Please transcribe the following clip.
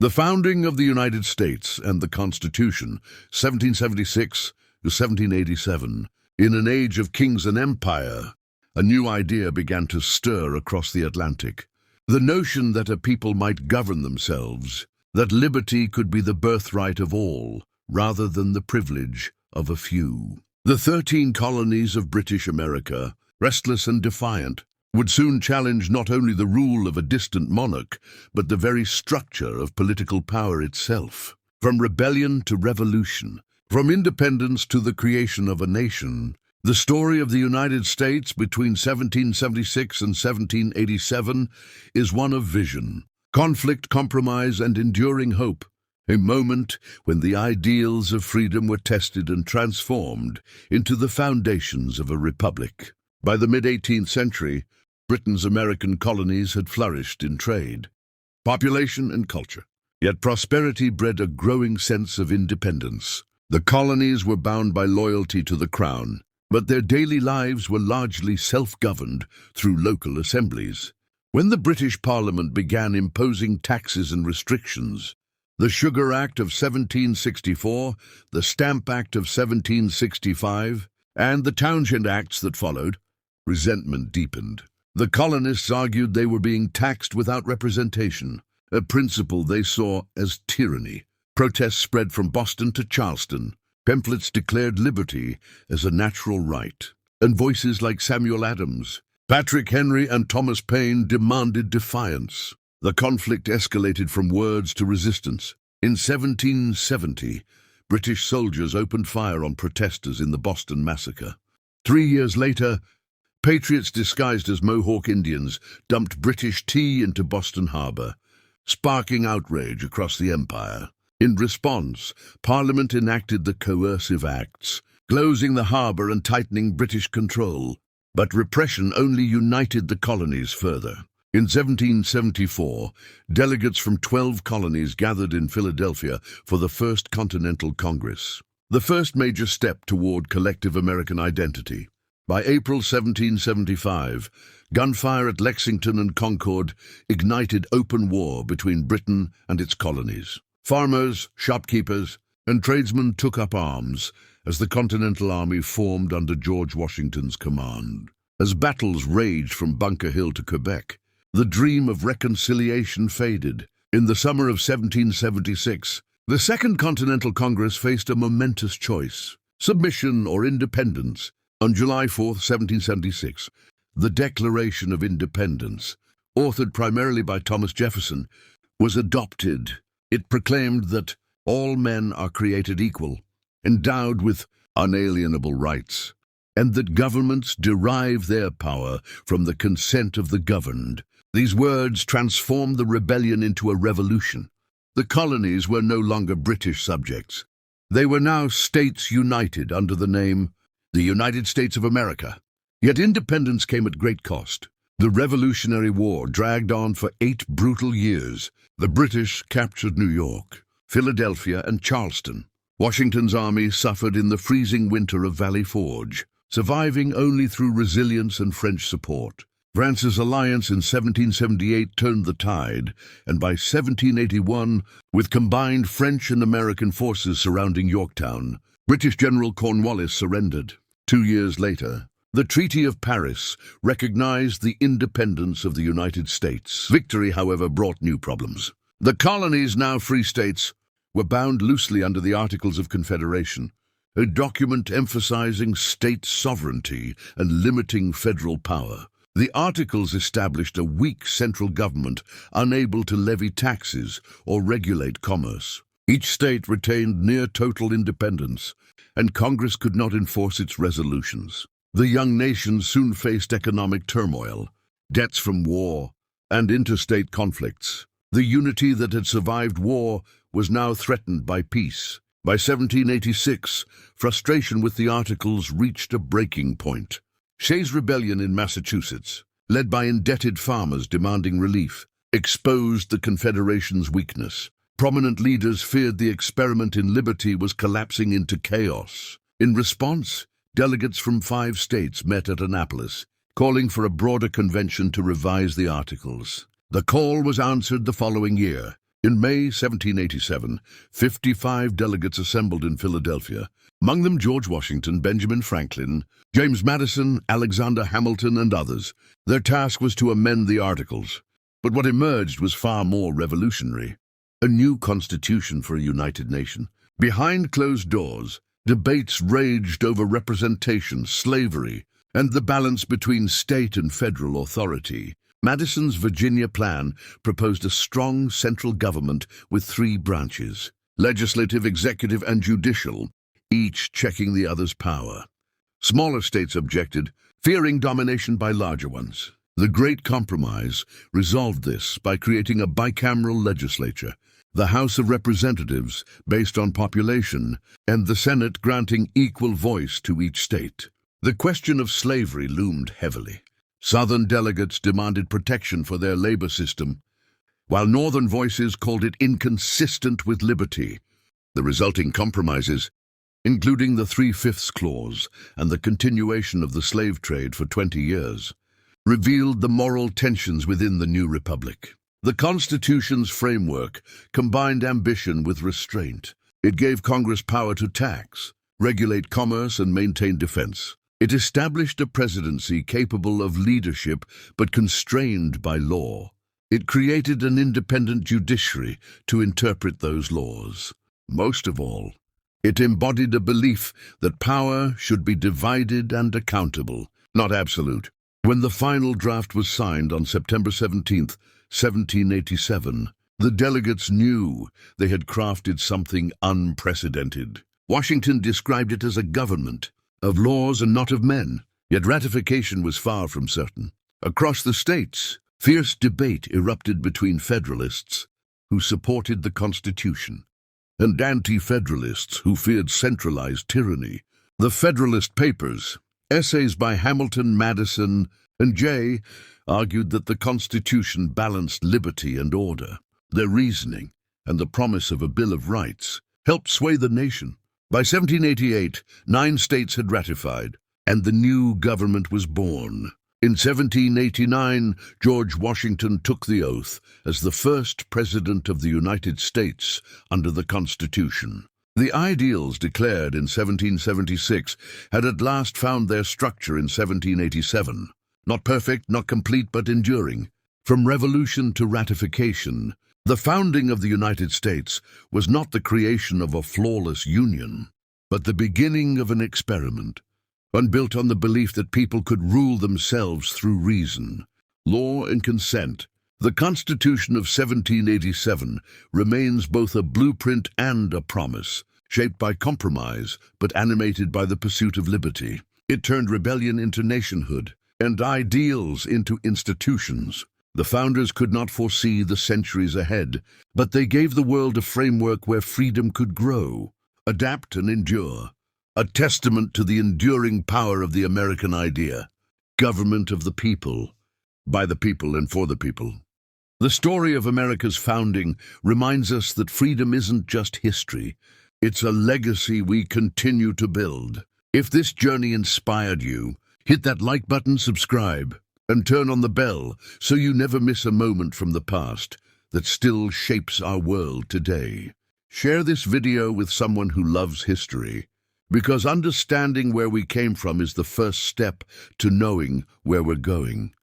The founding of the United States and the Constitution, 1776 to 1787, in an age of kings and empire, a new idea began to stir across the Atlantic. The notion that a people might govern themselves, that liberty could be the birthright of all, rather than the privilege of a few. The 13 colonies of British America, restless and defiant, would soon challenge not only the rule of a distant monarch, but the very structure of political power itself. From rebellion to revolution, from independence to the creation of a nation, the story of the United States between 1776 and 1787 is one of vision, conflict, compromise, and enduring hope. A moment when the ideals of freedom were tested and transformed into the foundations of a republic. By the mid-18th century, Britain's American colonies had flourished in trade, population, and culture. Yet prosperity bred a growing sense of independence. The colonies were bound by loyalty to the crown, but their daily lives were largely self-governed through local assemblies. When the British Parliament began imposing taxes and restrictions, the Sugar Act of 1764, the Stamp Act of 1765, and the Townshend Acts that followed, resentment deepened. The colonists argued they were being taxed without representation, a principle they saw as tyranny. Protests spread from Boston to Charleston. Pamphlets declared liberty as a natural right, and voices like Samuel Adams, Patrick Henry, and Thomas Paine demanded defiance. The conflict escalated from words to resistance. In 1770, British soldiers opened fire on protesters in the Boston Massacre. 3 years later, patriots disguised as Mohawk Indians dumped British tea into Boston Harbor, sparking outrage across the empire. In response, Parliament enacted the Coercive Acts, closing the harbor and tightening British control. But repression only united the colonies further. In 1774, delegates from 12 colonies gathered in Philadelphia for the First Continental Congress, the first major step toward collective American identity. By April 1775, gunfire at Lexington and Concord ignited open war between Britain and its colonies. Farmers, shopkeepers, and tradesmen took up arms as the Continental Army formed under George Washington's command. As battles raged from Bunker Hill to Quebec, the dream of reconciliation faded. In the summer of 1776, the Second Continental Congress faced a momentous choice: submission or independence. On July 4, 1776, the Declaration of Independence, authored primarily by Thomas Jefferson, was adopted. It proclaimed that all men are created equal, endowed with unalienable rights, and that governments derive their power from the consent of the governed. These words transformed the rebellion into a revolution. The colonies were no longer British subjects. They were now states united under the name the United States of America. Yet independence came at great cost. The Revolutionary War dragged on for 8 brutal years. The British captured New York, Philadelphia, and Charleston. Washington's army suffered in the freezing winter of Valley Forge, surviving only through resilience and French support. France's alliance in 1778 turned the tide, and by 1781, with combined French and American forces surrounding Yorktown, British General Cornwallis surrendered. 2 years later, the Treaty of Paris recognized the independence of the United States. Victory, however, brought new problems. The colonies, now free states, were bound loosely under the Articles of Confederation, a document emphasizing state sovereignty and limiting federal power. The Articles established a weak central government unable to levy taxes or regulate commerce. Each state retained near total independence, and Congress could not enforce its resolutions. The young nation soon faced economic turmoil, debts from war, and interstate conflicts. The unity that had survived war was now threatened by peace. By 1786, frustration with the Articles reached a breaking point. Shays' Rebellion in Massachusetts, led by indebted farmers demanding relief, exposed the Confederation's weakness. Prominent leaders feared the experiment in liberty was collapsing into chaos. In response, delegates from 5 states met at Annapolis, calling for a broader convention to revise the Articles. The call was answered the following year. In May 1787, 55 delegates assembled in Philadelphia, among them George Washington, Benjamin Franklin, James Madison, Alexander Hamilton, and others. Their task was to amend the Articles. But what emerged was far more revolutionary. A new constitution for a united nation. Behind closed doors, debates raged over representation, slavery, and the balance between state and federal authority. Madison's Virginia plan proposed a strong central government with 3 branches, legislative, executive, and judicial, each checking the other's power. Smaller states objected, fearing domination by larger ones. The Great Compromise resolved this by creating a bicameral legislature, the House of Representatives based on population, and the Senate granting equal voice to each state. The question of slavery loomed heavily. Southern delegates demanded protection for their labor system, while Northern voices called it inconsistent with liberty. The resulting compromises, including the 3/5 clause and the continuation of the slave trade for 20 years, revealed the moral tensions within the new republic. The Constitution's framework combined ambition with restraint. It gave Congress power to tax, regulate commerce, and maintain defense. It established a presidency capable of leadership but constrained by law. It created an independent judiciary to interpret those laws. Most of all, it embodied a belief that power should be divided and accountable, not absolute. When the final draft was signed on September 17, 1787, the delegates knew they had crafted something unprecedented. Washington described it as a government of laws and not of men, yet ratification was far from certain. Across the states, fierce debate erupted between Federalists, who supported the Constitution, and anti-Federalists who feared centralized tyranny. The Federalist Papers, essays by Hamilton, Madison, and Jay, argued that the Constitution balanced liberty and order. Their reasoning, and the promise of a Bill of Rights, helped sway the nation. By 1788, 9 states had ratified, and the new government was born. In 1789, George Washington took the oath as the first president of the United States under the Constitution. The ideals declared in 1776 had at last found their structure in 1787. Not perfect, not complete, but enduring. From revolution to ratification, the founding of the United States was not the creation of a flawless union, but the beginning of an experiment, one built on the belief that people could rule themselves through reason, law, and consent. The Constitution of 1787 remains both a blueprint and a promise, shaped by compromise but animated by the pursuit of liberty. It turned rebellion into nationhood and ideals into institutions. The founders could not foresee the centuries ahead, but they gave the world a framework where freedom could grow, adapt, and endure. A testament to the enduring power of the American idea. Government of the people, by the people and for the people. The story of America's founding reminds us that freedom isn't just history. It's a legacy we continue to build. If this journey inspired you, hit that like button, subscribe, and turn on the bell so you never miss a moment from the past that still shapes our world today. Share this video with someone who loves history, because understanding where we came from is the first step to knowing where we're going.